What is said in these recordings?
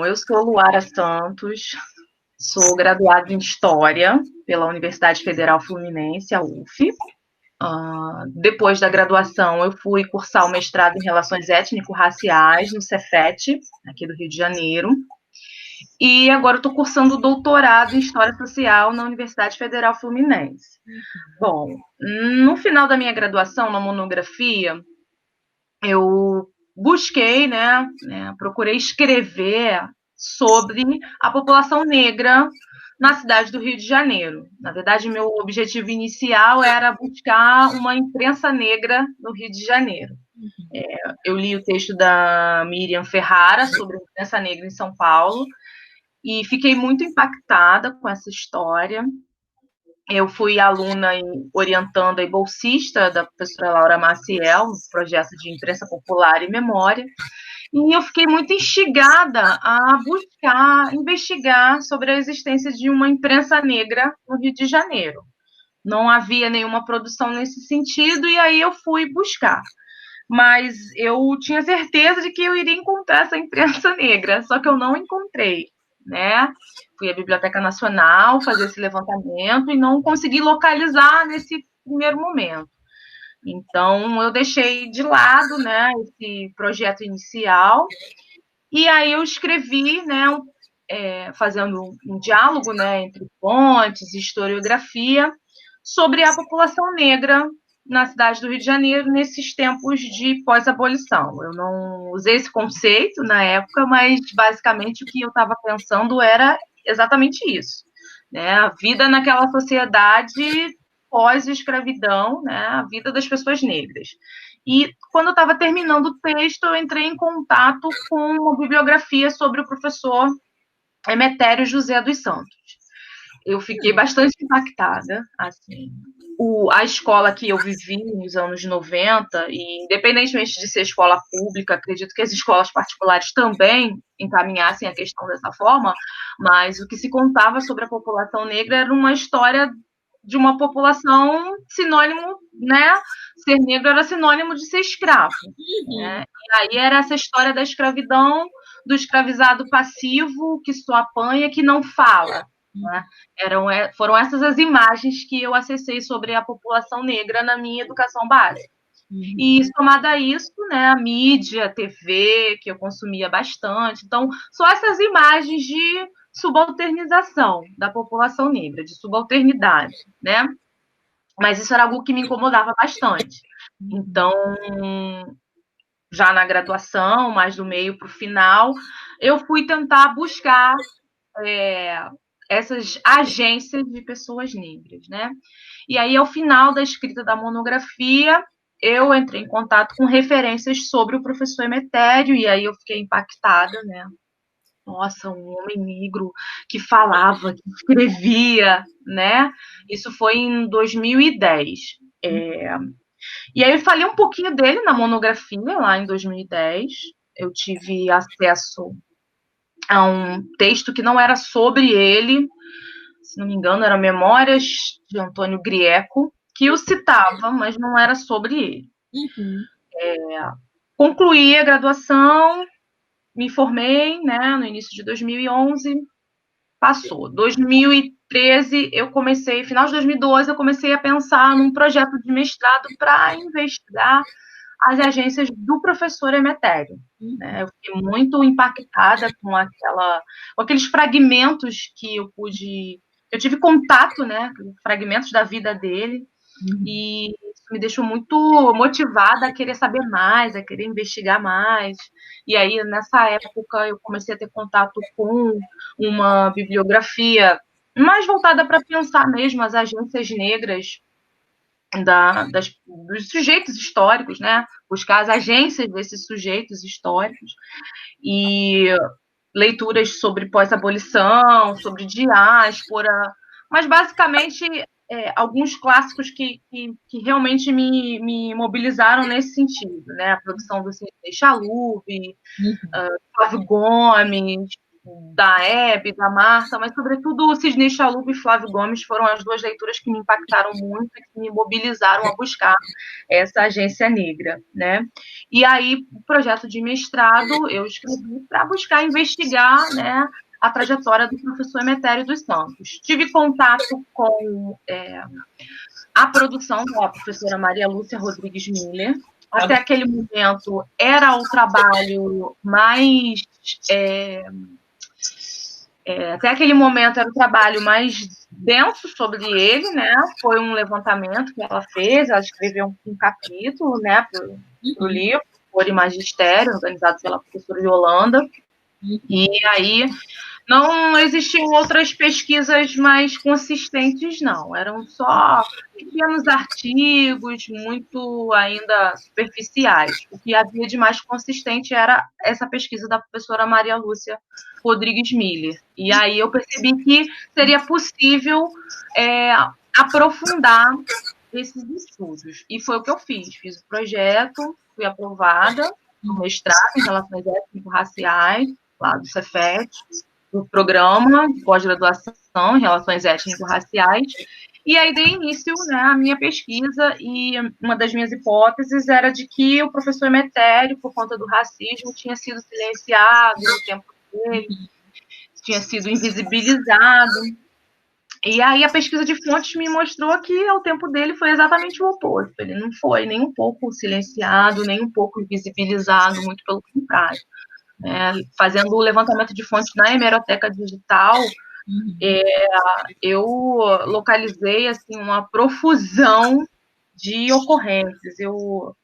eu sou Luara Santos, sou graduada em História pela Universidade Federal Fluminense, a UF. Depois da graduação, eu fui cursar o mestrado em Relações Étnico-Raciais no Cefet, aqui do Rio de Janeiro. E agora estou cursando o doutorado em História Social na Universidade Federal Fluminense. Bom, no final da minha graduação, na monografia, eu busquei, procurei escrever sobre a população negra na cidade do Rio de Janeiro. Na verdade, meu objetivo inicial era buscar uma imprensa negra no Rio de Janeiro. Eu li o texto da Miriam Ferrara sobre a imprensa negra em São Paulo e fiquei muito impactada com essa história. Eu fui aluna e orientanda e bolsista da professora Laura Maciel, no projeto de Imprensa Popular e Memória, e eu fiquei muito instigada a buscar, investigar sobre a existência de uma imprensa negra no Rio de Janeiro. Não havia nenhuma produção nesse sentido, e aí eu fui buscar. Mas eu tinha certeza de que eu iria encontrar essa imprensa negra, só que eu não encontrei, né? Fui à Biblioteca Nacional fazer esse levantamento e não consegui localizar nesse primeiro momento. Então, eu deixei de lado, né, esse projeto inicial, e aí eu escrevi, né, fazendo um diálogo, né, entre fontes, historiografia, sobre a população negra na cidade do Rio de Janeiro nesses tempos de pós-abolição. Eu não usei esse conceito na época, mas basicamente o que eu estava pensando era exatamente isso, né? A vida naquela sociedade pós-escravidão, né? A vida das pessoas negras. E quando eu estava terminando o texto, eu entrei em contato com uma bibliografia sobre o professor Emetério José dos Santos. Eu fiquei bastante impactada, assim. A escola que eu vivi nos anos 90, e independentemente de ser escola pública, acredito que as escolas particulares também encaminhassem a questão dessa forma, mas o que se contava sobre a população negra era uma história de uma população sinônimo, né? Ser negro era sinônimo de ser escravo. Né? E aí era essa história da escravidão, do escravizado passivo, que só apanha, que não fala. Né? Foram essas as imagens que eu acessei sobre a população negra na minha educação básica. E somada a isso, né, a mídia, a TV, que eu consumia bastante. Então, são essas imagens de subalternização da população negra, de subalternidade, né? Mas isso era algo que me incomodava bastante. Então, já na graduação, mais do meio para o final, eu fui tentar buscar essas agências de pessoas negras, né? E aí, ao final da escrita da monografia, eu entrei em contato com referências sobre o professor Emetério, e aí eu fiquei impactada, né? Nossa, um homem negro que falava, que escrevia, né? Isso foi em 2010. E aí eu falei um pouquinho dele na monografia, lá em 2010. Eu tive acesso a um texto que não era sobre ele, se não me engano, era Memórias de Antônio Grieco, que o citava, mas não era sobre ele. Concluí a graduação, me formei, né, no início de 2011, passou. 2013, eu comecei, final de 2012, eu comecei a pensar num projeto de mestrado para investigar as agências do professor Emetério. Né? Eu fiquei muito impactada com aqueles fragmentos que eu tive contato, né, com fragmentos da vida dele, e isso me deixou muito motivada a querer saber mais, a querer investigar mais. E aí, nessa época, eu comecei a ter contato com uma bibliografia mais voltada para pensar mesmo as agências negras dos sujeitos históricos, né? Buscar as agências desses sujeitos históricos e leituras sobre pós-abolição, sobre diáspora, mas basicamente alguns clássicos que realmente me mobilizaram nesse sentido, né? A produção do Sidney Chalub, Flávio Gomes, da Hebe, da Marta, mas sobretudo o Sidney Chalub e Flávio Gomes foram as duas leituras que me impactaram muito e que me mobilizaram a buscar essa agência negra, né? E aí, o projeto de mestrado eu escrevi para buscar investigar, né, a trajetória do professor Emetério dos Santos. Tive contato com a produção da professora Maria Lúcia Rodrigues Miller. Até aquele momento era o trabalho mais até aquele momento era o trabalho mais denso sobre ele, né? Foi um levantamento que ela fez, ela escreveu um capítulo, né, para o livro, Cor e Magistério, organizado pela professora Yolanda. E aí não existiam outras pesquisas mais consistentes, não. Eram só pequenos artigos, muito ainda superficiais. O que havia de mais consistente era essa pesquisa da professora Maria Lúcia Rodrigues Miller. E aí eu percebi que seria possível aprofundar esses estudos. E foi o que eu fiz. Fiz o projeto, fui aprovada no mestrado em Relações Étnico-Raciais, lá do Cefet, do programa de pós-graduação em Relações Étnico-Raciais. E aí dei início, né, à minha pesquisa, e uma das minhas hipóteses era de que o professor Emetério, por conta do racismo, tinha sido silenciado no tempo dele, tinha sido invisibilizado. E aí a pesquisa de fontes me mostrou que ao tempo dele foi exatamente o oposto. Ele não foi nem um pouco silenciado, nem um pouco invisibilizado, muito pelo contrário. Fazendo o levantamento de fontes na hemeroteca digital, eu localizei assim, uma profusão de ocorrências. Eu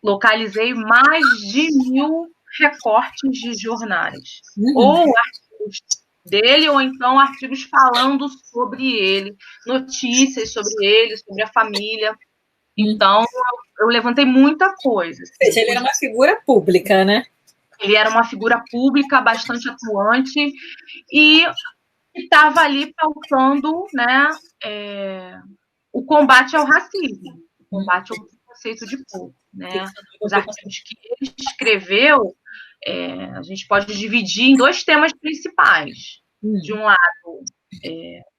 localizei mais de 1.000 recortes de jornais, ou artigos dele, ou então artigos falando sobre ele, notícias sobre ele, sobre a família. Então, eu levantei muita coisa. Assim, ele era uma figura pública, né? Ele era uma figura pública bastante atuante e estava ali pautando, né, o combate ao racismo, o combate ao conceito de povo. Né? Os artigos que ele escreveu, a gente pode dividir em dois temas principais. De um lado,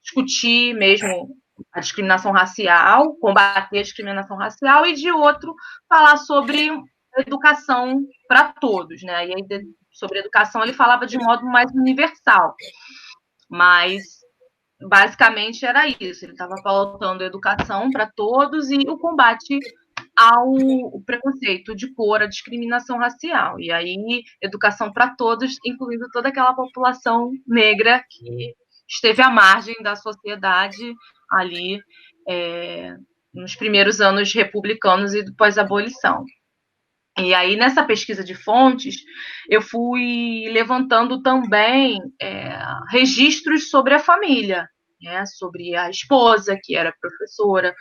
discutir mesmo a discriminação racial, combater a discriminação racial, e de outro, falar sobre educação para todos. Né? E aí, sobre educação, ele falava de modo mais universal. Mas basicamente era isso, ele estava pautando educação para todos e o combate ao preconceito de cor, a discriminação racial. E aí, educação para todos, incluindo toda aquela população negra que esteve à margem da sociedade ali nos primeiros anos republicanos e pós-abolição. E aí, nessa pesquisa de fontes, eu fui levantando também registros sobre a família, né? Sobre a esposa, que era professora,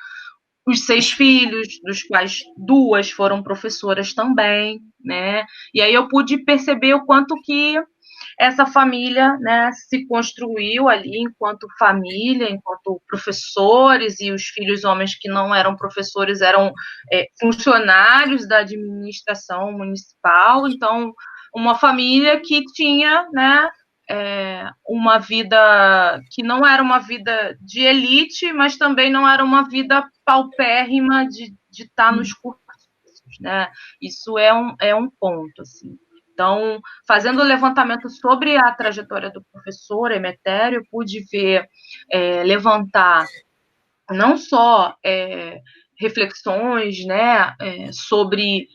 os 6 filhos, dos quais 2 foram professoras também, né? E aí eu pude perceber o quanto que essa família, né, se construiu ali enquanto família, enquanto professores, e os filhos homens que não eram professores eram funcionários da administração municipal. Então, uma família que tinha, né, uma vida que não era uma vida de elite, mas também não era uma vida paupérrima de estar nos cursos, né? Isso é um ponto, assim. Então, fazendo o levantamento sobre a trajetória do professor Emetério, eu pude ver, levantar não só reflexões, né, sobre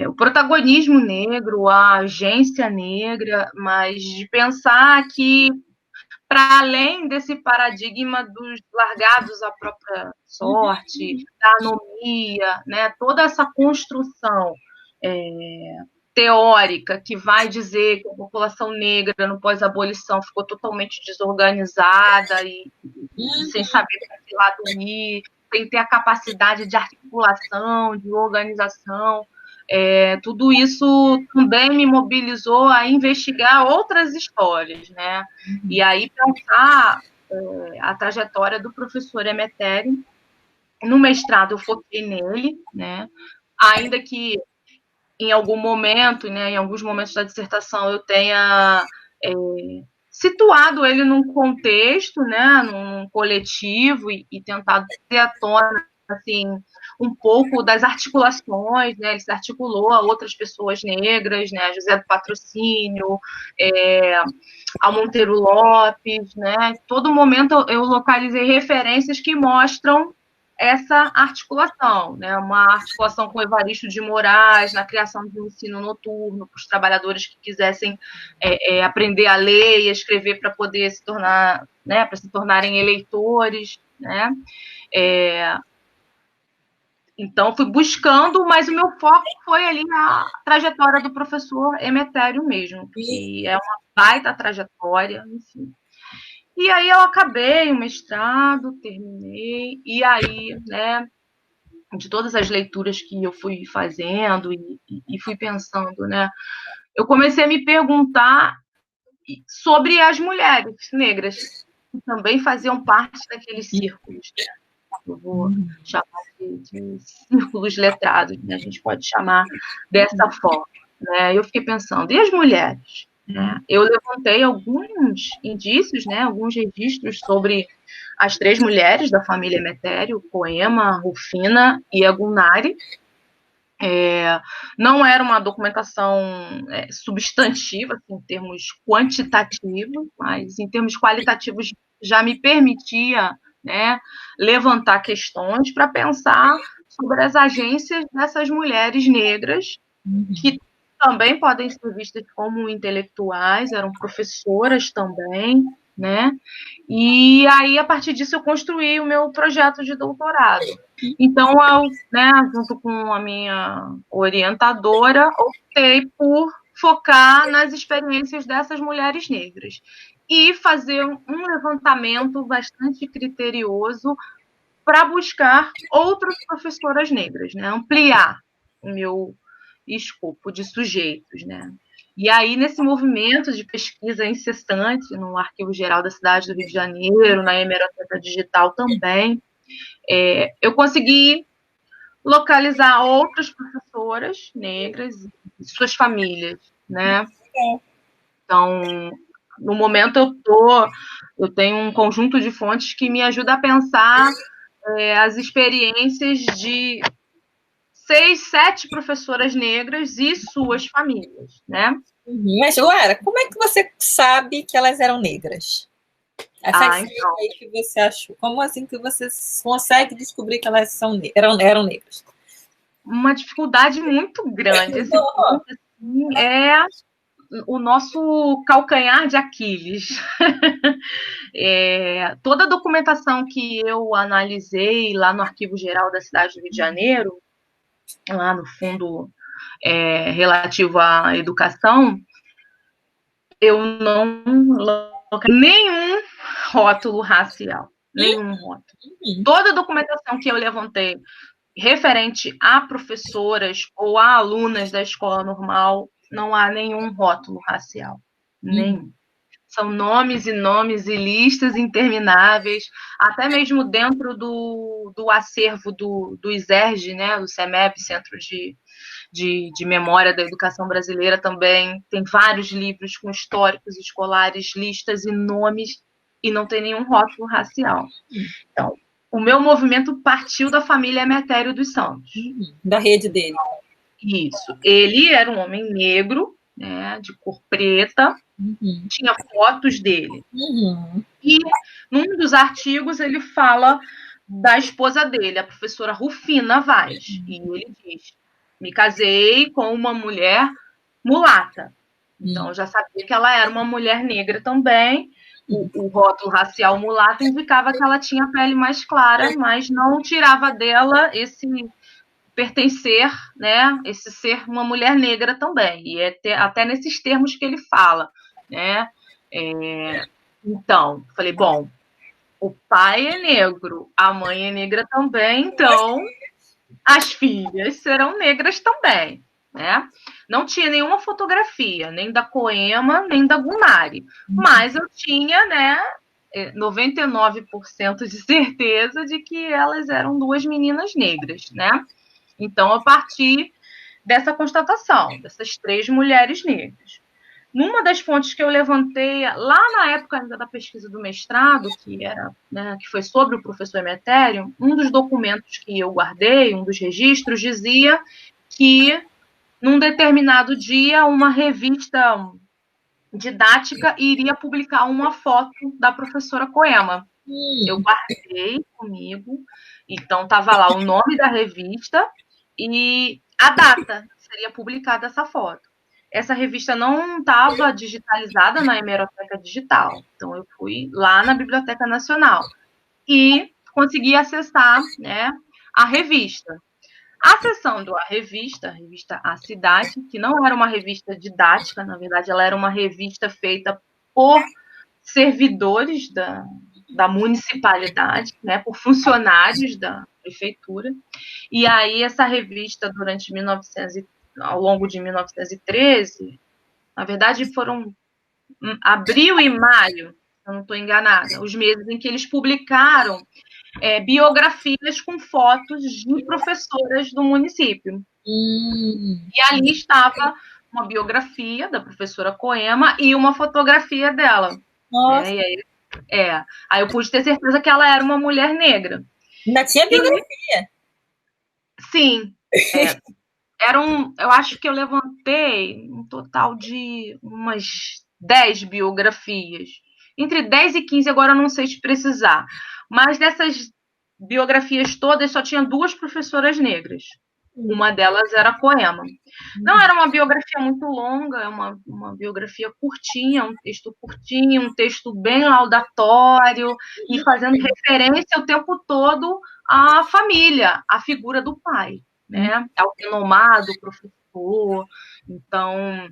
o protagonismo negro, a agência negra, mas de pensar que, para além desse paradigma dos largados à própria sorte, da anomia, né, toda essa construção teórica que vai dizer que a população negra no pós-abolição ficou totalmente desorganizada e sem saber para que lado ir, sem ter a capacidade de articulação, de organização. Tudo isso também me mobilizou a investigar outras histórias, né? E aí pensar a trajetória do professor Emetério. No mestrado eu foquei nele, né? Ainda que em algum momento, né, em alguns momentos da dissertação eu tenha situado ele num contexto, né, num coletivo e tentado ter à tona assim um pouco das articulações, né? Ele se articulou a outras pessoas negras, né? José do Patrocínio, ao Monteiro Lopes, né? Todo momento eu localizei referências que mostram essa articulação, né? Uma articulação com Evaristo de Moraes na criação de um ensino noturno para os trabalhadores que quisessem aprender a ler e a escrever para poder se tornar, né? Para se tornarem eleitores, né? Então, fui buscando, mas o meu foco foi ali na trajetória do professor Emetério mesmo, que é uma baita trajetória, enfim. E aí eu acabei o mestrado, terminei, e aí, né, de todas as leituras que eu fui fazendo e fui pensando, né, eu comecei a me perguntar sobre as mulheres negras, que também faziam parte daqueles círculos, né? Eu vou chamar de círculos letrados, né? A gente pode chamar dessa forma. Né? Eu fiquei pensando, e as mulheres? Né? Eu levantei alguns indícios, né? Alguns registros sobre as 3 mulheres da família Emetério, Poema, Rufina e a Gunari. Não era uma documentação substantiva, assim, em termos quantitativos, mas em termos qualitativos já me permitia, né, levantar questões para pensar sobre as agências dessas mulheres negras, que também podem ser vistas como intelectuais, eram professoras também, né? E aí, a partir disso, eu construí o meu projeto de doutorado. Então, eu, né, junto com a minha orientadora, optei por focar nas experiências dessas mulheres negras e fazer um levantamento bastante criterioso para buscar outras professoras negras, né? Ampliar o meu escopo de sujeitos, né? E aí, nesse movimento de pesquisa incessante no Arquivo Geral da Cidade do Rio de Janeiro, na Hemeroteca Digital também, eu consegui localizar outras professoras negras e suas famílias, né? Então, no momento eu tenho um conjunto de fontes que me ajuda a pensar as experiências de 6, 7 professoras negras e suas famílias, né? Mas, Lara, como é que você sabe que elas eram negras? Essa Então, aí que você achou. Como assim que você consegue descobrir que elas eram negras? uma dificuldade muito grande. Esse ponto assim, é o nosso calcanhar de Aquiles. Toda a documentação que eu analisei lá no Arquivo Geral da cidade do Rio de Janeiro, lá no fundo relativo à educação, eu não coloquei nenhum rótulo racial. Nenhum rótulo. Toda a documentação que eu levantei referente a professoras ou a alunas da escola normal, não há nenhum rótulo racial. Nenhum. São nomes e nomes e listas intermináveis, até mesmo dentro do acervo do ISERJ, né, do CEMEB, Centro de Memória da Educação Brasileira também, tem vários livros com históricos escolares, listas e nomes, e não tem nenhum rótulo racial. Então, o meu movimento partiu da família Emetério dos Santos. Da rede dele. Isso. Ele era um homem negro, né, de cor preta, tinha fotos dele. E num dos artigos ele fala da esposa dele, a professora Rufina Vaz. E ele diz: me casei com uma mulher mulata. Então eu já sabia que ela era uma mulher negra também. O rótulo racial mulata indicava que ela tinha a pele mais clara, mas não tirava dela esse pertencer, né, esse ser uma mulher negra também. E até nesses termos que ele fala, né? Então, falei, bom, o pai é negro, a mãe é negra também, então as filhas serão negras também, né? Não tinha nenhuma fotografia, nem da Coema, nem da Gunari, mas eu tinha, né, 99% de certeza de que elas eram 2 meninas negras, né? Então, a partir dessa constatação, dessas 3 mulheres negras. numa das fontes que eu levantei, lá na época ainda da pesquisa do mestrado, que era, né, que foi sobre o professor Emetério, um dos documentos que eu guardei, um dos registros, dizia que, num determinado dia, uma revista didática iria publicar uma foto da professora Coema. Eu guardei comigo, então estava lá o nome da revista e a data que seria publicada essa foto. Essa revista não estava digitalizada na hemeroteca digital, então eu fui lá na Biblioteca Nacional e consegui acessar, né, a revista. Acessando a revista A Cidade, que não era uma revista didática, na verdade, ela era uma revista feita por servidores da municipalidade, né, por funcionários da prefeitura. E aí essa revista, durante 1900, ao longo de 1913, na verdade foram abril e maio, se eu não estou enganada, os meses em que eles publicaram biografias com fotos de professoras do município. E ali estava uma biografia da professora Coema e uma fotografia dela. Nossa. Aí eu pude ter certeza que ela era uma mulher negra. Ainda tinha biografia. Sim. Eu acho que eu levantei um total de umas 10 biografias. Entre 10 e 15, agora eu não sei te precisar. Mas dessas biografias todas, só tinha 2 professoras negras. Uma delas era a Coema. Não era uma biografia muito longa, é uma biografia curtinha, um texto curtinho, um texto bem laudatório, e fazendo referência o tempo todo à família, à figura do pai, né? Ao renomado professor. Então,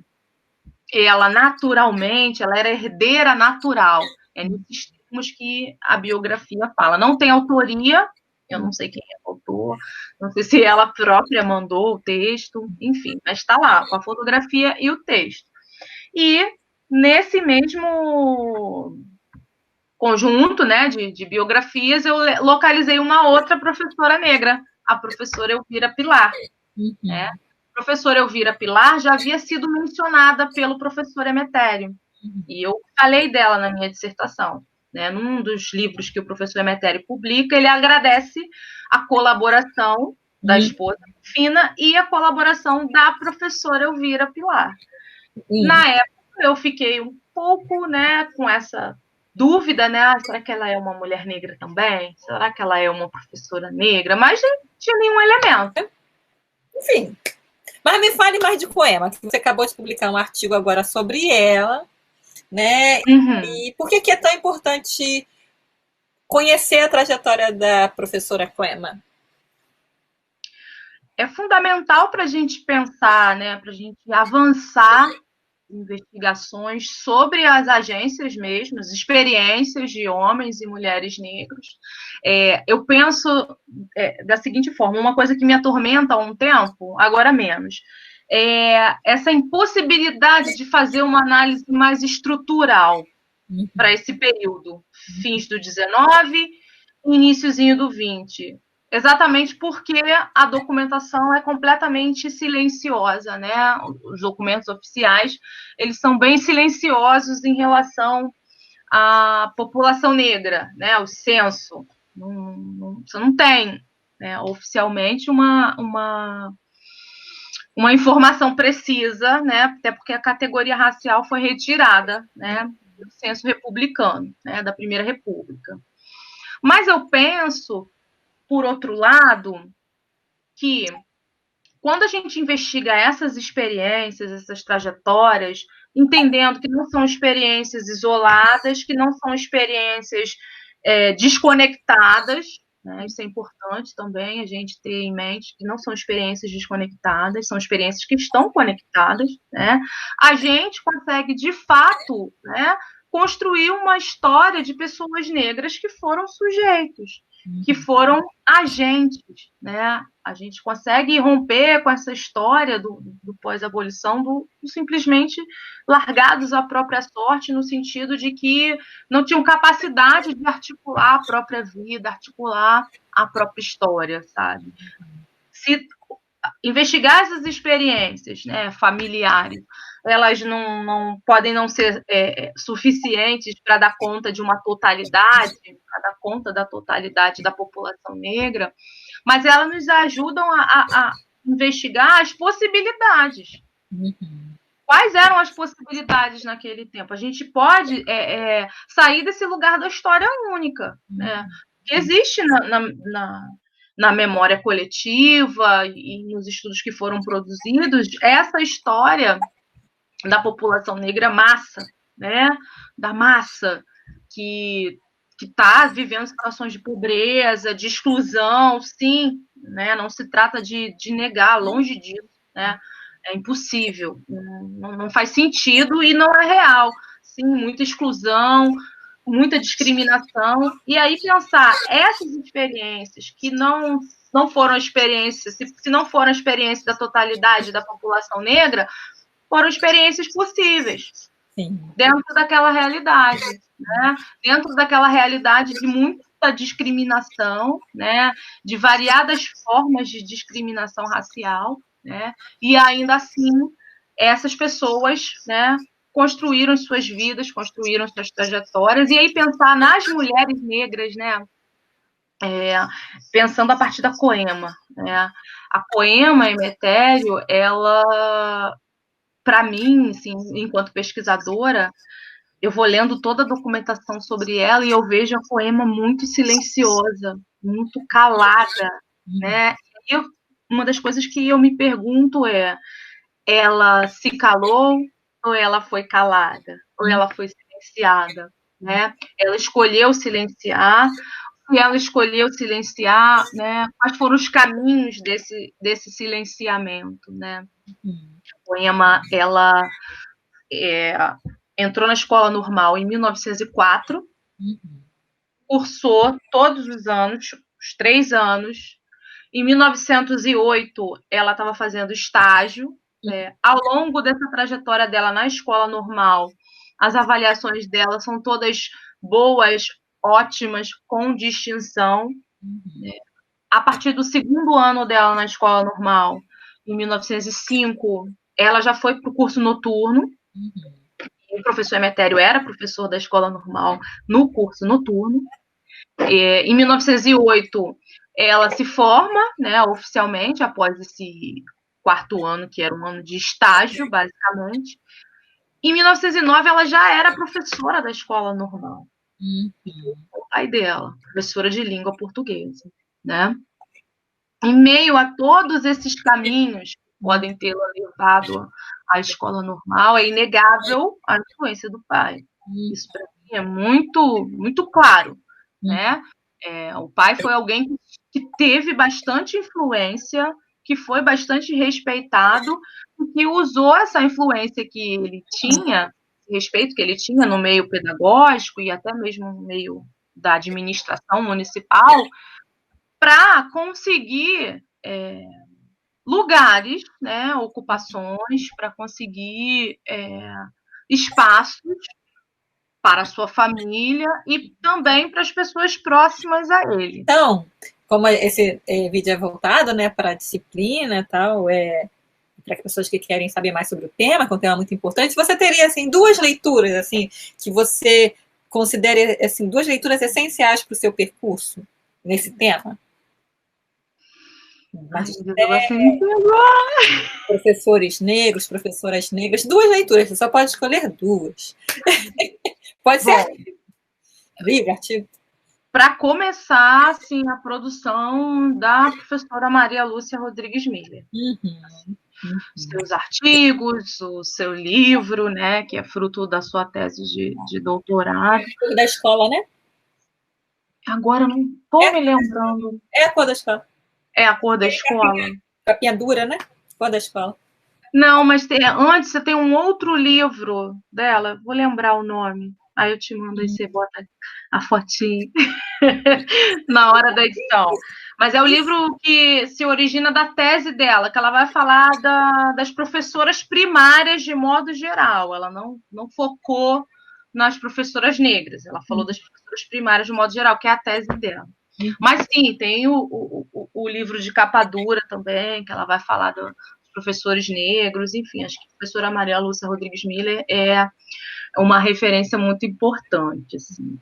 ela naturalmente, ela era herdeira natural. É nesses termos que a biografia fala. Não tem autoria, eu não sei quem é o autor, não sei se ela própria mandou o texto, enfim, mas está lá, com a fotografia e o texto. E nesse mesmo conjunto, né, de biografias, eu localizei uma outra professora negra, a professora Elvira Pilar, né? A professora Elvira Pilar já havia sido mencionada pelo professor Emetério, e eu falei dela na minha dissertação. Né? Num dos livros que o professor Emetério publica, ele agradece a colaboração da esposa Fina e a colaboração da professora Elvira Pilar. Na época, eu fiquei um pouco, né, com essa dúvida, né? Ah, será que ela é uma mulher negra também? Será que ela é uma professora negra? Mas não tinha nenhum elemento. Enfim. Mas me fale mais de Coema, que você acabou de publicar um artigo agora sobre ela, né? E por que é tão importante conhecer a trajetória da professora Coema? É fundamental para a gente pensar, né? Para a gente avançar investigações sobre as agências mesmo, as experiências de homens e mulheres negros. Eu penso da seguinte forma, uma coisa que me atormenta há um tempo, agora menos, essa impossibilidade de fazer uma análise mais estrutural para esse período, fins do 19, iníciozinho do 20. Exatamente porque a documentação é completamente silenciosa, né? Os documentos oficiais, eles são bem silenciosos em relação à população negra, né? O censo. Você não tem, né, oficialmente uma informação precisa, né? Até porque a categoria racial foi retirada, né, do censo republicano, né, da Primeira República. Mas eu penso, por outro lado, que quando a gente investiga essas experiências, essas trajetórias, entendendo que não são experiências isoladas, que não são experiências desconectadas, né? Isso é importante também a gente ter em mente que não são experiências desconectadas, são experiências que estão conectadas, né? A gente consegue, de fato, né, construir uma história de pessoas negras que foram sujeitos, que foram agentes, né? A gente consegue romper com essa história do pós-abolição, do simplesmente largados à própria sorte, no sentido de que não tinham capacidade de articular a própria vida, articular a própria história, sabe? Se investigar essas experiências, né, familiares. Elas não podem não ser suficientes para dar conta de uma totalidade, para dar conta da totalidade da população negra, mas elas nos ajudam a investigar as possibilidades. Quais eram as possibilidades naquele tempo? A gente pode sair desse lugar da história única, né? Que existe na memória coletiva e nos estudos que foram produzidos, essa história da população negra massa, né? Da massa que está vivendo situações de pobreza, de exclusão, sim, né? Não se trata de negar, longe disso, né? É impossível, não faz sentido e não é real. Sim, muita exclusão, muita discriminação. E aí pensar essas experiências que não foram experiências, se não foram experiências da totalidade da população negra, foram experiências possíveis. Sim. Dentro daquela realidade, né? Dentro daquela realidade de muita discriminação, né? De variadas formas de discriminação racial, né? E ainda assim, essas pessoas, né, construíram suas vidas, construíram suas trajetórias, e aí pensar nas mulheres negras, né? Pensando a partir da Poema, né? A Poema Emetério, ela, para mim, assim, enquanto pesquisadora, eu vou lendo toda a documentação sobre ela e eu vejo a Poema muito silenciosa, muito calada, né? E uma das coisas que eu me pergunto é: ela se calou ou ela foi calada? Ou ela foi silenciada, né? Ela escolheu silenciar, e ela escolheu silenciar, né? Quais foram os caminhos desse silenciamento, né? A Poema, ela entrou na escola normal em 1904, cursou todos os anos, os 3 anos. Em 1908, ela estava fazendo estágio. Ao longo dessa trajetória dela na escola normal, as avaliações dela são todas boas, ótimas, com distinção. A partir do segundo ano dela na escola normal, em 1905, ela já foi para o curso noturno. O professor Emetério era professor da escola normal no curso noturno. Em 1908, ela se forma, né, oficialmente, após esse 4º ano, que era um ano de estágio, basicamente. Em 1909, ela já era professora da escola normal. O pai dela, professora de língua portuguesa, né? Em meio a todos esses caminhos que podem tê-la levado à escola normal, é inegável a influência do pai. Isso, para mim, é muito, muito claro, né? O pai foi alguém que teve bastante influência, que foi bastante respeitado, e que usou essa influência que ele tinha, esse respeito que ele tinha no meio pedagógico e até mesmo no meio da administração municipal, para conseguir lugares, né, ocupações, para conseguir espaços para a sua família e também para as pessoas próximas a ele. Então, como esse vídeo é voltado, né, para a disciplina e tal, para pessoas que querem saber mais sobre o tema, que é um tema muito importante, você teria assim 2 leituras assim que você considere assim 2 leituras essenciais para o seu percurso nesse tema? Professores negros, professoras negras, 2 leituras, você só pode escolher 2. Pode ser livro, artigo. Para começar, assim, a produção da professora Maria Lúcia Rodrigues Miller. Seus artigos, o seu livro, né, que é fruto da sua tese de doutorado. Da escola, né? Agora não estou me lembrando. É a cor da escola. É a cor da escola. Capinha dura, né? Cor da escola. Não, mas antes você tem um outro livro dela, vou lembrar o nome. Aí eu te mando, aí você bota a fotinha na hora da edição. Mas é o livro que se origina da tese dela, que ela vai falar das professoras primárias de modo geral. Ela não focou nas professoras negras, ela falou das professoras primárias de modo geral, que é a tese dela. Mas sim, tem o livro de capa dura também, que ela vai falar dos professores negros, enfim, acho que a professora Maria Lúcia Rodrigues Miller é uma referência muito importante, assim.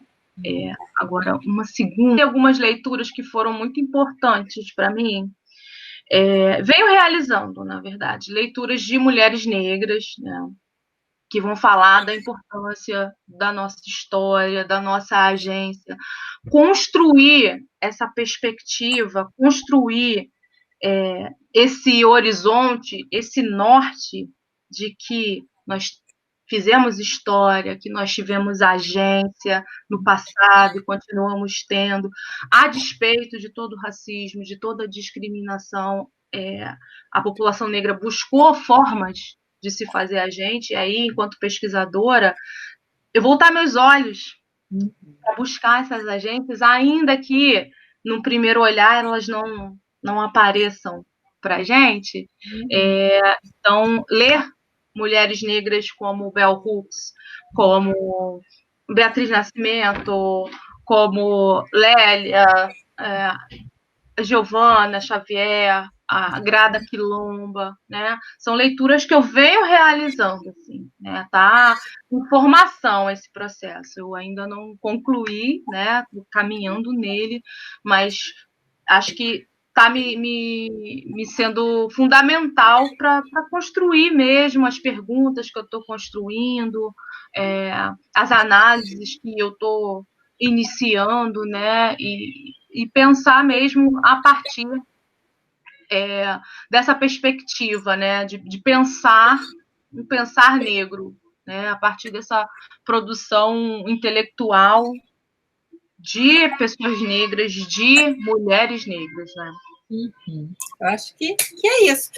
Agora, uma segunda, algumas leituras que foram muito importantes para mim, venho realizando, na verdade, leituras de mulheres negras, né, que vão falar da importância da nossa história, da nossa agência, construir essa perspectiva, construir esse horizonte, esse norte de que nós fizemos história, que nós tivemos agência no passado e continuamos tendo, a despeito de todo o racismo, de toda a discriminação, a população negra buscou formas de se fazer agente, e aí, enquanto pesquisadora, eu voltar meus olhos para buscar essas agências, ainda que, num primeiro olhar, elas não apareçam para a gente. Então, ler mulheres negras como Bell Hooks, como Beatriz Nascimento, como Lélia, Giovana Xavier, a Grada Quilomba, né? São leituras que eu venho realizando, assim, né? Tá em formação esse processo. Eu ainda não concluí, né? Tô caminhando nele, mas acho que está me sendo fundamental para construir mesmo as perguntas que eu estou construindo, as análises que eu estou iniciando, né? E pensar mesmo a partir dessa perspectiva, né? De pensar um pensar negro, né? A partir dessa produção intelectual de pessoas negras, de mulheres negras, né? Eu acho que é isso.